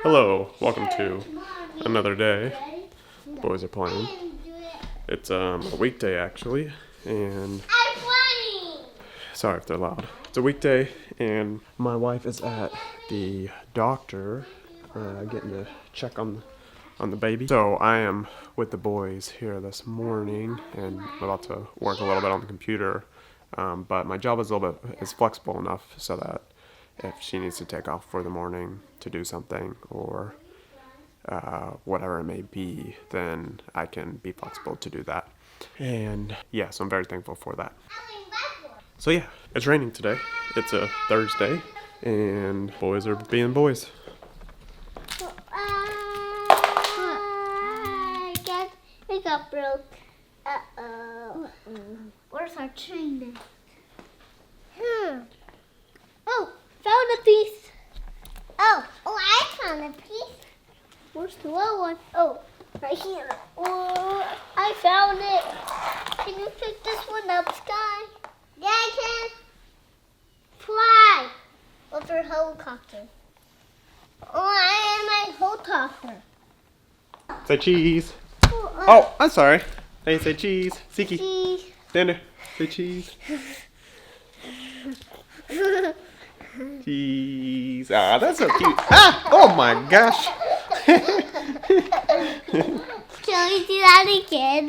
Hello, welcome to another day. Boys are playing. It's a weekday actually, and sorry if they're loud. It's a weekday, and my wife is at the doctor getting a check on the baby. So I am with the boys here this morning, and I'm about to work a little bit on the computer. But my job is a little bit flexible enough so that if she needs to take off for the morning to do something or whatever it may be, then I can be flexible to do that. And yeah, so I'm very thankful for that. So yeah, it's raining today. It's a Thursday, and boys are being boys. It got broke. Where's our train? Oh, found a piece. Oh, I found a piece. Where's the little one? Oh, right here. Oh, I found it. Can you pick this one up, Sky? Yeah, I can. Fly. With your helicopter. Oh, I am a helicopter. Say cheese. Oh, I'm sorry. Hey, say cheese. Siki. Cheese. Stand there. Say cheese. Cheese. Ah, that's so cute. Ah! Oh my gosh. Can we do that again?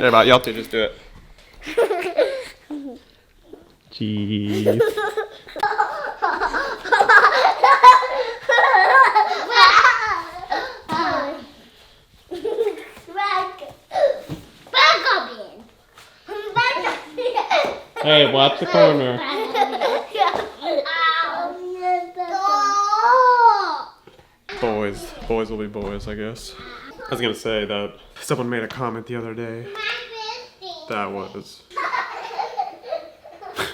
How about y'all two just do it? Cheese. Hey, watch the corner. Boys will be boys, I guess. I was gonna say that someone made a comment the other day that was... I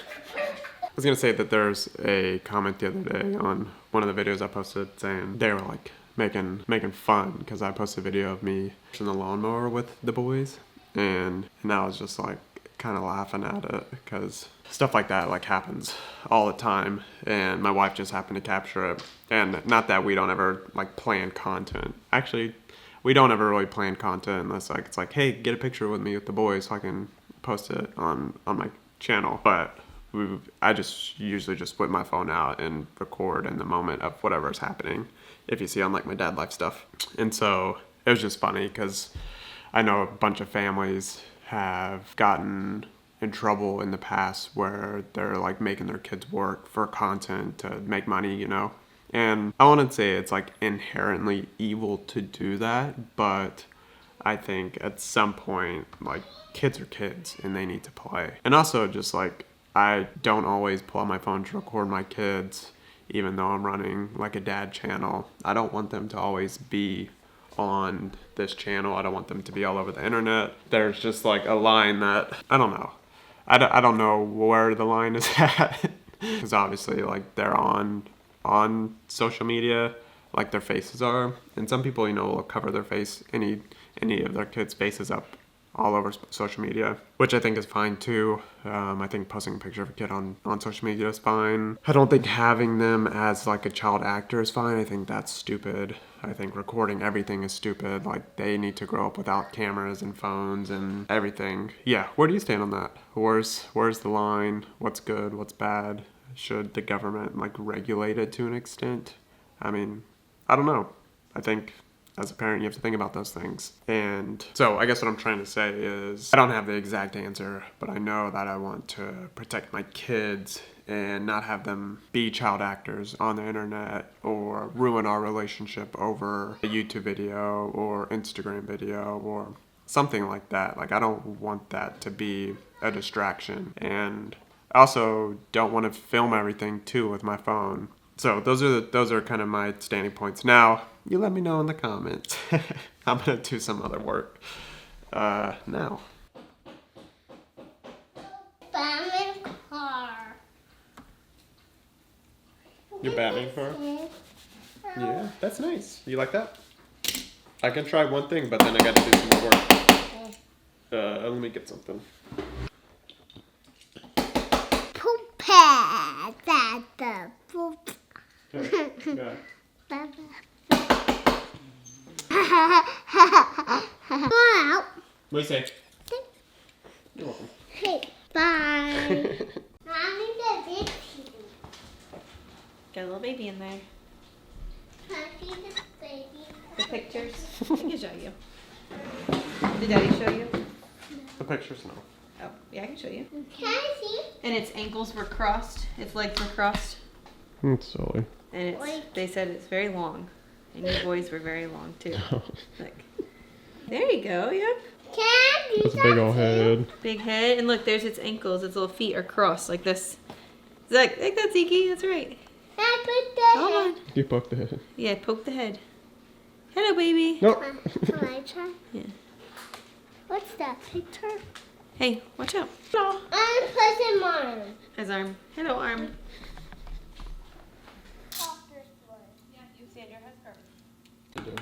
was gonna say that there's a comment the other day on one of the videos I posted saying they were like making fun because I posted a video of me pushing the lawnmower with the boys, and I was just like kind of laughing at it because stuff like that like happens all the time, and my wife just happened to capture it. And not that we don't ever like plan content. Actually, we don't ever really plan content unless like it's like, hey, get a picture with me with the boys so I can post it on my channel. But I just usually just whip my phone out and record in the moment of whatever's happening, if you see on like my dad life stuff. And so it was just funny because I know a bunch of families have gotten in trouble in the past where they're like making their kids work for content to make money, you know. And I wouldn't say it's like inherently evil to do that, but I think at some point like kids are kids and they need to play. And also just like I don't always pull out my phone to record my kids, even though I'm running like a dad channel. I don't want them to always be on this channel. I don't want them to be all over the internet. There's just like a line that, I don't know. I don't know where the line is at. Because obviously like they're on social media, like their faces are. And some people, you know, will cover their face, any of their kids' faces up all over social media, which I think is fine too. I think posting a picture of a kid on social media is fine. I don't think having them as like a child actor is fine. I think that's stupid. I think recording everything is stupid. Like they need to grow up without cameras and phones and everything. Yeah, where do you stand on that? Where's the line? What's good? What's bad? Should the government like regulate it to an extent? I mean, I don't know. I think as a parent, you have to think about those things. And so I guess what I'm trying to say is I don't have the exact answer, but I know that I want to protect my kids and not have them be child actors on the internet or ruin our relationship over a YouTube video or Instagram video or something like that. Like I don't want that to be a distraction. And I also don't want to film everything too with my phone. So those are kind of my standing points. Now, you let me know in the comments. I'm gonna do some other work now. Batman car. Your Batman car? Yeah, that's nice. You like that? I can try one thing, but then I got to do some more work. Let me get something. Poop pad. Poop. Yeah. Go out. What do you say? You're welcome. Hey, bye. Mommy, the big piece. Got a little baby in there. Can I see the baby? The pictures. I can show you. Did Daddy show you? The pictures, no. Oh, yeah, I can show you. Can I see? And its ankles were crossed. Its legs were crossed. It's silly. And they said it's very long. And your boys were very long too. Look. There you go, yeah. Can I do That's a big old head. Big head. And look, there's its ankles. Its little feet are crossed like this. Like that, Zeke. That's right. I put the Hold head. on. You poked the head. Yeah, poke the head. Hello, baby. Nope. Can I try? Yeah. What's that picture? Hey, watch out. Hello. I'm pressing mine. His arm. Hello, arm. Yeah, you see your head's perfect.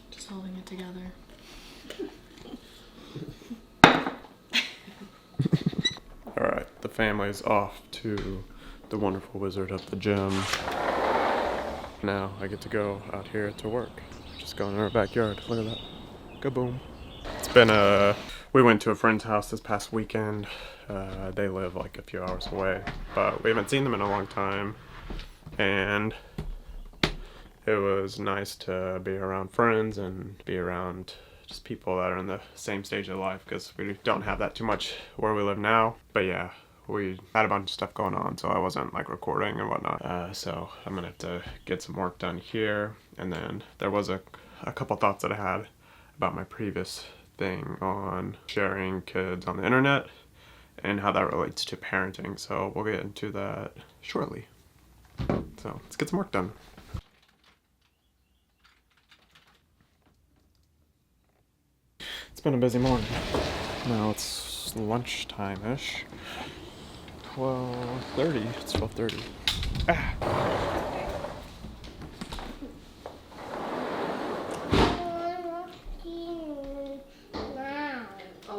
Just holding it together. Alright, the family's off to the wonderful wizard of the gym. Now I get to go out here to work. Just going in our backyard. Look at that. Kaboom. It's been we went to a friend's house this past weekend. They live like a few hours away, but we haven't seen them in a long time. And it was nice to be around friends and be around just people that are in the same stage of life, because we don't have that too much where we live now. But yeah, we had a bunch of stuff going on, so I wasn't like recording and whatnot. So I'm gonna have to get some work done here. And then there was a couple thoughts that I had about my previous thing on sharing kids on the internet and how that relates to parenting. So we'll get into that shortly. So let's get some work done. It's been a busy morning. Now it's lunchtime-ish. 12:30. It's 12:30.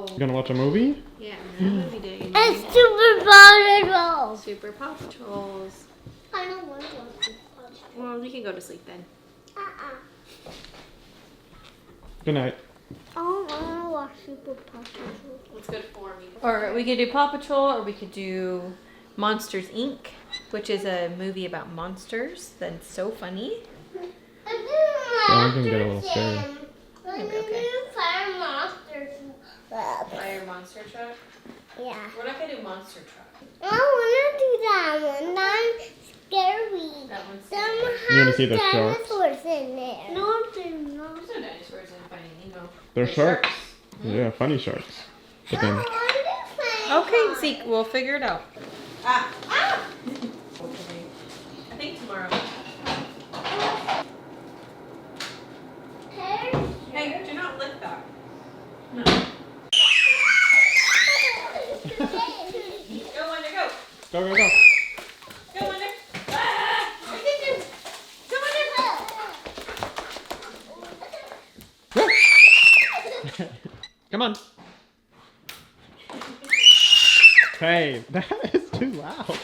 You gonna watch a movie? Yeah, movie day. It's Super Paw Super Paw Patrols. I don't want to watch Super Paw Well, you can go to sleep then. Good night. I don't want to watch Super Paw Patrol. What's good for me? Or we could do Paw Patrol, or we could do Monsters Inc., which is a movie about monsters that's so funny. I can get a little scary. Okay. Fire monsters. Fire monster truck? Yeah. We're not gonna do monster truck. I want to do that one. That's scary. That one's Some You wanna have see the sharks? dinosaurs in there. No, they're not. There's no dinosaurs in funny, you know. They're sharks. Yeah, funny sharks. But then Okay, Zeke, we'll figure it out. Okay. I think tomorrow. Hey, do not lick that. No. Go, Wonder, go. go, go, go. Go, Wonder. Ah! I did it. Go, Wonder. Come on. Hey, that is too loud.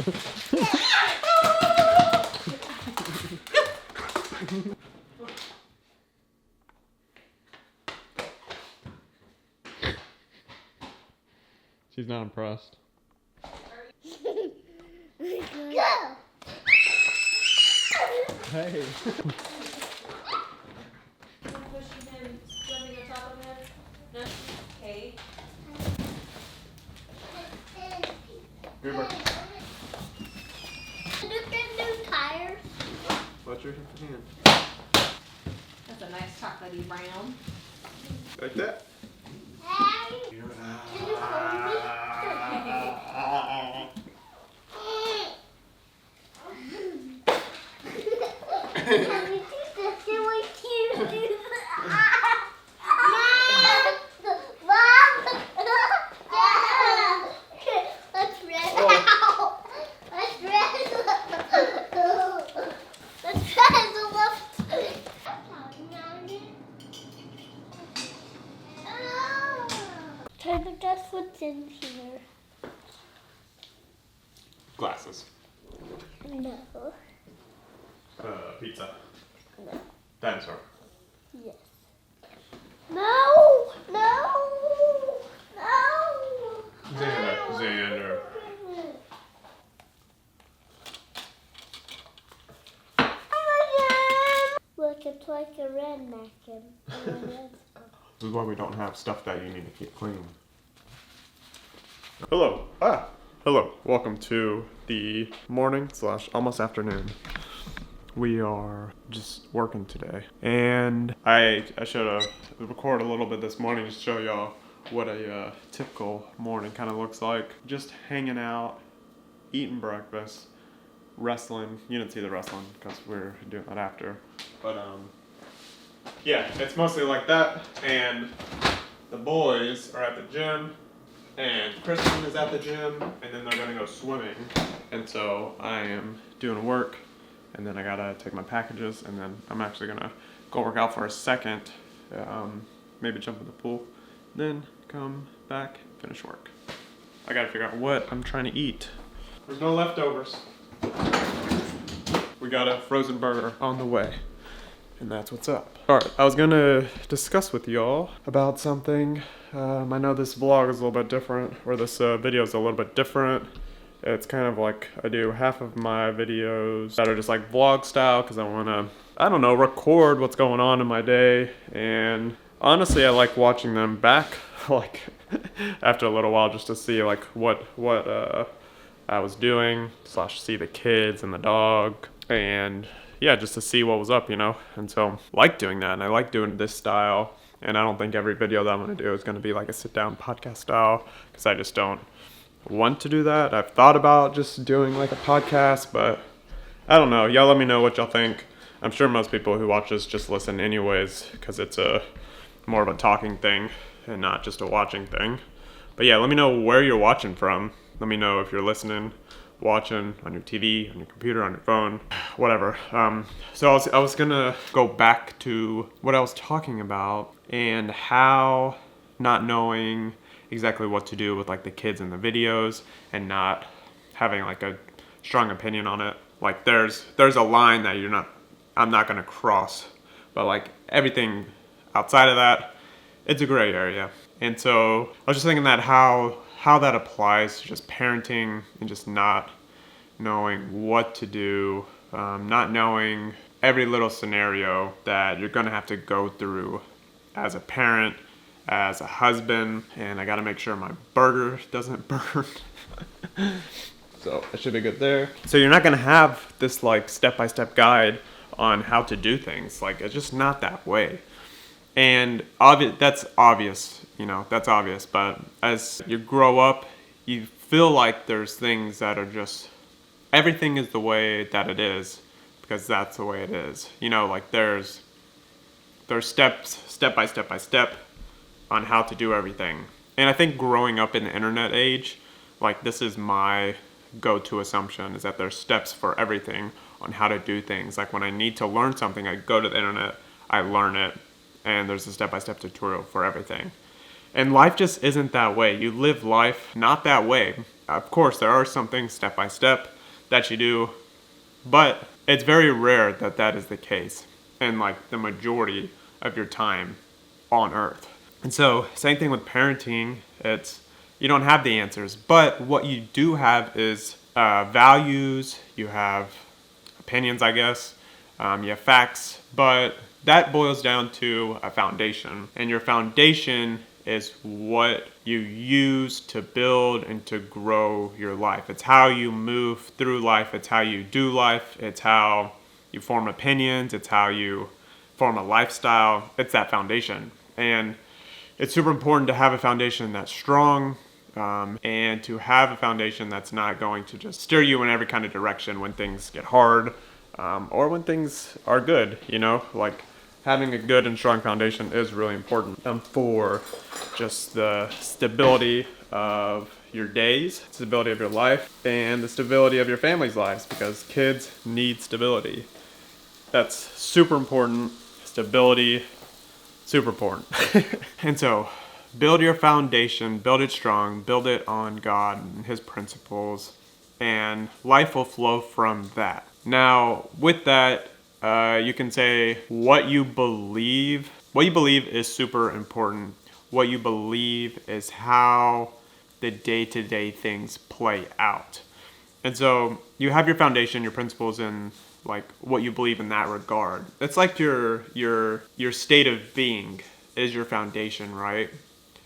She's not impressed. Go. Hey. Pushing him, jumping on top of him. No. Okay. Here, Mark. Look at new tires. Watch your hand. That's a nice chocolatey brown. Like that? Hey, can you hold me? Can we do this? Can we do this? Mom! Let's run out. Let's run. Let's run the left. Try to guess what's in here. Glasses. No. pizza. No. Dinosaur. Yes. No! No! No! Xander. Look, it's like a red napkin. This is why we don't have stuff that you need to keep clean. Hello. Hello. Welcome to the morning / almost afternoon. We are just working today. And I should have recorded a little bit this morning to show y'all what a typical morning kind of looks like. Just hanging out, eating breakfast, wrestling. You didn't see the wrestling because we're doing that after. But yeah, it's mostly like that. And the boys are at the gym, and Kristen is at the gym, and then they're gonna go swimming. And so I am doing work, and then I gotta take my packages, and then I'm actually gonna go work out for a second, maybe jump in the pool, then come back, finish work. I gotta figure out what I'm trying to eat. There's no leftovers. We got a frozen burger on the way, and that's what's up. Alright, I was gonna discuss with y'all about something. I know this vlog is a little bit different, or this video is a little bit different. It's kind of like I do half of my videos that are just like vlog style because I want to, I don't know, record what's going on in my day. And honestly, I like watching them back, like after a little while, just to see like what I was doing, / see the kids and the dog, and yeah, just to see what was up, you know. And so I like doing that, and I like doing this style. And I don't think every video that I'm going to do is going to be like a sit-down podcast style, because I just don't want to do that. I've thought about just doing like a podcast, but I don't know. Y'all let me know what y'all think. I'm sure most people who watch this just listen anyways, because it's more of a talking thing and not just a watching thing. But yeah, let me know where you're watching from. Let me know if you're listening, watching on your TV, on your computer, on your phone, whatever. So I was gonna go back to what I was talking about and how not knowing exactly what to do with like the kids in the videos and not having like a strong opinion on it. Like there's a line that I'm not gonna cross, but like everything outside of that, it's a gray area. And so I was just thinking that how that applies to just parenting and just not knowing what to do, not knowing every little scenario that you're gonna have to go through as a parent, as a husband, and I gotta make sure my burger doesn't burn. So it should be good there. So you're not gonna have this like step-by-step guide on how to do things. Like it's just not that way. And that's obvious, you know, that's obvious. But as you grow up, you feel like there's things that are just, everything is the way that it is because that's the way it is. You know, like there's steps, step by step on how to do everything. And I think growing up in the internet age, like this is my go-to assumption, is that there's steps for everything on how to do things. Like when I need to learn something, I go to the internet, I learn it, and there's a step-by-step tutorial for everything. And life just isn't that way. You live life not that way. Of course, there are some things step by step that you do, but it's very rare that that is the case in like the majority of your time on earth. And so same thing with parenting. You don't have the answers, but what you do have is values, you have opinions, I guess, you have facts, but that boils down to a foundation. And your foundation is what you use to build and to grow your life. It's how you move through life. It's how you do life. It's how you form opinions. It's how you form a lifestyle. It's that foundation. And it's super important to have a foundation that's strong, and to have a foundation that's not going to just steer you in every kind of direction when things get hard, or when things are good, you know, like having a good and strong foundation is really important for just the stability of your days, stability of your life, and the stability of your family's lives, because kids need stability. That's super important. Stability, super important. And so build your foundation, build it strong, build it on God and His principles, and life will flow from that. Now, with that, You can say what you believe. What you believe is super important. What you believe is how the day-to-day things play out. And so you have your foundation, your principles, and like what you believe in that regard. It's like your state of being is your foundation, right?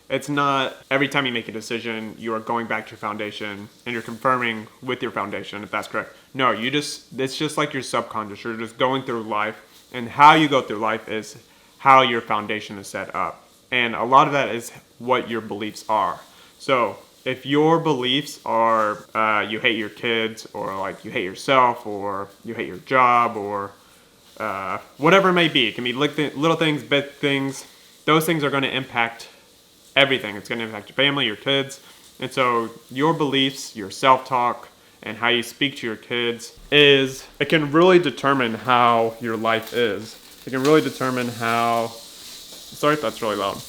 It's not every time you make a decision, you are going back to your foundation and you're confirming with your foundation if that's correct. No, it's just like your subconscious. You're just going through life, and how you go through life is how your foundation is set up. And a lot of that is what your beliefs are. So if your beliefs are you hate your kids, or like you hate yourself, or you hate your job, or whatever it may be, it can be little things, big things, those things are going to impact everything. It's going to impact your family, your kids. And so your beliefs, your self-talk, and how you speak to your kids it can really determine how your life is. It can really determine sorry if that's really loud.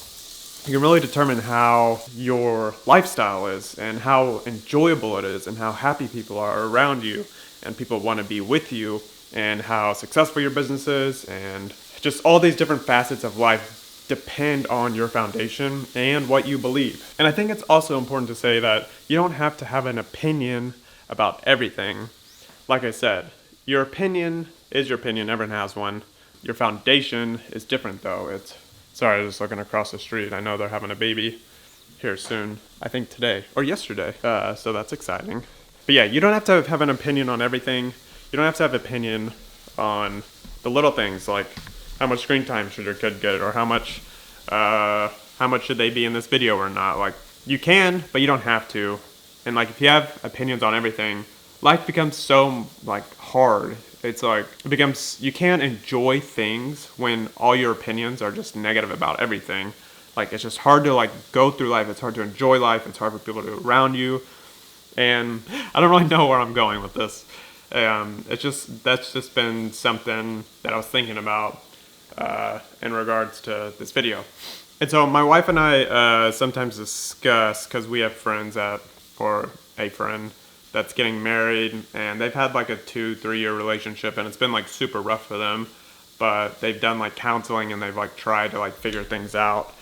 You can really determine how your lifestyle is, and how enjoyable it is, and how happy people are around you, and people want to be with you, and how successful your business is, and just all these different facets of life depend on your foundation and what you believe. And I think it's also important to say that you don't have to have an opinion about everything. Like I said, your opinion is your opinion, everyone has one. Your foundation is different though. Sorry, I was just looking across the street. I know they're having a baby here soon. I think today or yesterday. So that's exciting. But yeah, you don't have to have an opinion on everything. You don't have to have an opinion on the little things, like how much screen time should your kid get, or how much should they be in this video or not. Like, you can, but you don't have to. And like, if you have opinions on everything, life becomes so like hard. It's like you can't enjoy things when all your opinions are just negative about everything. Like, it's just hard to like go through life. It's hard to enjoy life. It's hard for people to be around you. And I don't really know where I'm going with this. That's just been something that I was thinking about in regards to this video. And so my wife and I sometimes discuss, because we have a friend that's getting married, and they've had like a 2-3 year relationship, and it's been like super rough for them, but they've done like counseling, and they've like tried to like figure things out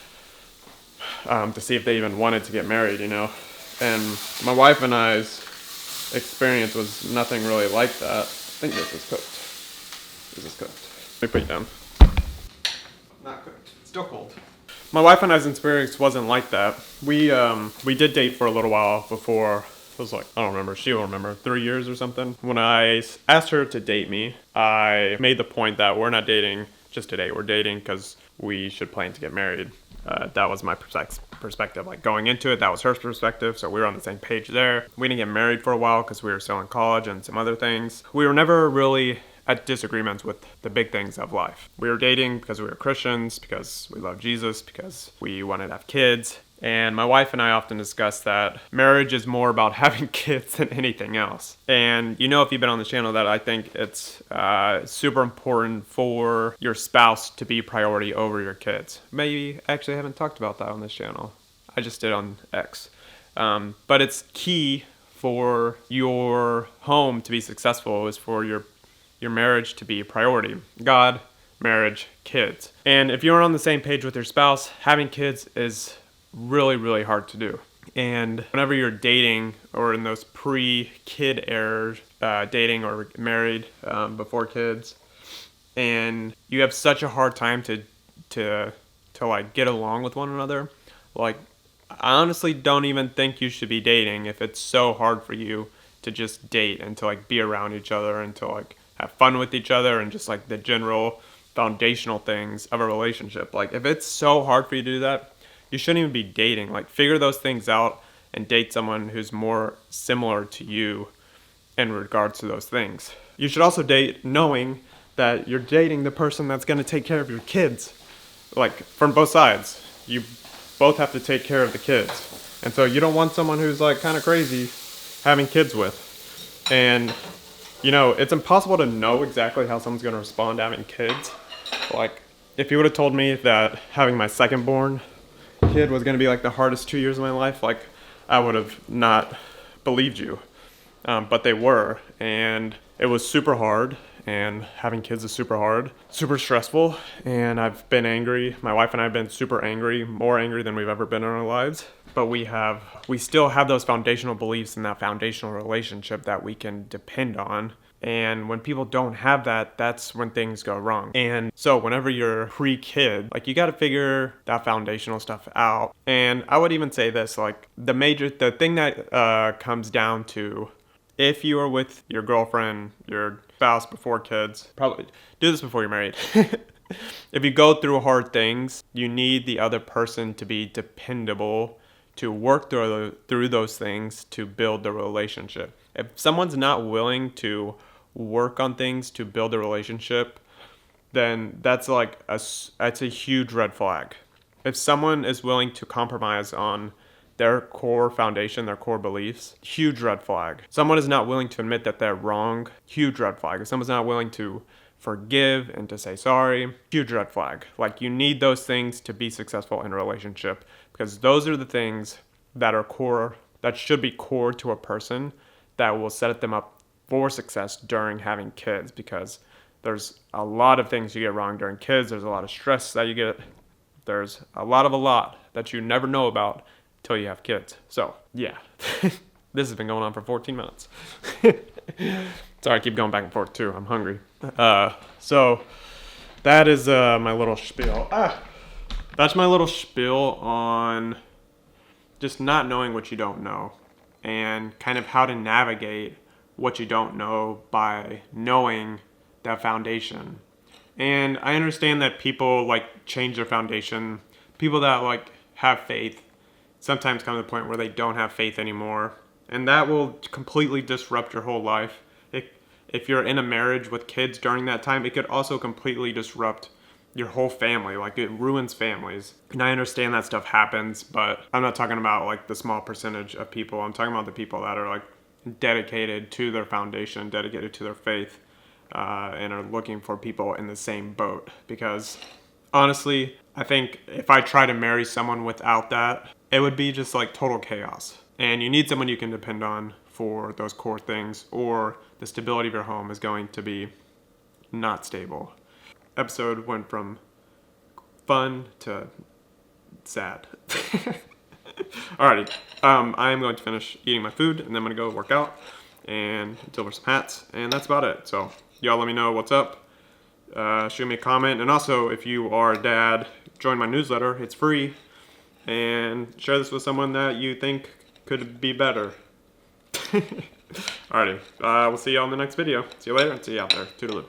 to see if they even wanted to get married, you know. And my wife and I's experience was nothing really like that. I think this is cooked. This is cooked. Let me put it down. Not cooked. Still cold. My wife and I's experience wasn't like that. We did date for a little while before. It was like, I don't remember, she will remember, 3 years or something. When I asked her to date me, I made the point that we're not dating just to date. We're dating because we should plan to get married. That was my perspective. Like, going into it, that was her perspective, so we were on the same page there. We didn't get married for a while because we were still in college and some other things. We were never really at disagreements with the big things of life. We were dating because we were Christians, because we love Jesus, because we wanted to have kids. And my wife and I often discuss that marriage is more about having kids than anything else. And you know, if you've been on the channel, that I think it's super important for your spouse to be priority over your kids. Maybe actually I haven't talked about that on this channel. I just did on X. But it's key for your home to be successful, is for your marriage to be a priority. God, marriage, kids. And if you're on the same page with your spouse, having kids is really, really hard to do. And whenever you're dating, or in those pre-kid eras, dating or married before kids, and you have such a hard time to like get along with one another, like, I honestly don't even think you should be dating if it's so hard for you to just date and to like be around each other and to like have fun with each other and just like the general foundational things of a relationship. Like, if it's so hard for you to do that, you shouldn't even be dating. Like, figure those things out and date someone who's more similar to you in regards to those things. You should also date knowing that you're dating the person that's going to take care of your kids. Like, from both sides. You both have to take care of the kids. And so you don't want someone who's like kind of crazy having kids with. And, you know, it's impossible to know exactly how someone's going to respond to having kids. Like, if you would have told me that having my second born kid was going to be like the hardest 2 years of my life, like, I would have not believed you. But they were, and it was super hard, and having kids is super hard, super stressful, and I've been angry. My wife and I have been super angry, more angry than we've ever been in our lives. But we still have those foundational beliefs and that foundational relationship that we can depend on. And when people don't have that, that's when things go wrong. And so whenever you're pre-kid, like, you got to figure that foundational stuff out. And I would even say this, like, the thing that comes down to, if you are with your girlfriend, your spouse before kids, probably do this before you're married. If you go through hard things, you need the other person to be dependable to work through those things to build the relationship. If someone's not willing to work on things to build a relationship, then that's a huge red flag. If someone is willing to compromise on their core foundation, their core beliefs, huge red flag. Someone is not willing to admit that they're wrong, huge red flag. If someone's not willing to forgive and to say sorry, huge red flag. Like, you need those things to be successful in a relationship, because those are the things that are core, that should be core to a person, that will set them up for success during having kids, because there's a lot of things you get wrong during kids. There's a lot of stress that you get. There's a lot that you never know about till you have kids. So, yeah. This has been going on for 14 minutes. Sorry, I keep going back and forth too. I'm hungry. So that is my little spiel. That's my little spiel on just not knowing what you don't know, and kind of how to navigate what you don't know by knowing that foundation. And I understand that people change their foundation. People that have faith sometimes come to the point where they don't have faith anymore, and that will completely disrupt your whole life. If you're in a marriage with kids during that time, it could also completely disrupt your whole family. It ruins families. And I understand that stuff happens, but I'm not talking about the small percentage of people. I'm talking about the people that are dedicated to their foundation, dedicated to their faith, and are looking for people in the same boat. Because honestly, I think if I try to marry someone without that, it would be just total chaos. And you need someone you can depend on for those core things, or the stability of your home is going to be not stable. Episode went from fun to sad. Alrighty, I am going to finish eating my food, and then I'm going to go work out and deliver some hats, and that's about it. So y'all let me know what's up. Shoot me a comment, and also if you are a dad, join my newsletter. It's free, and share this with someone that you think could be better. Alrighty, we'll see y'all in the next video. See you later, and see you out there. Toodaloo.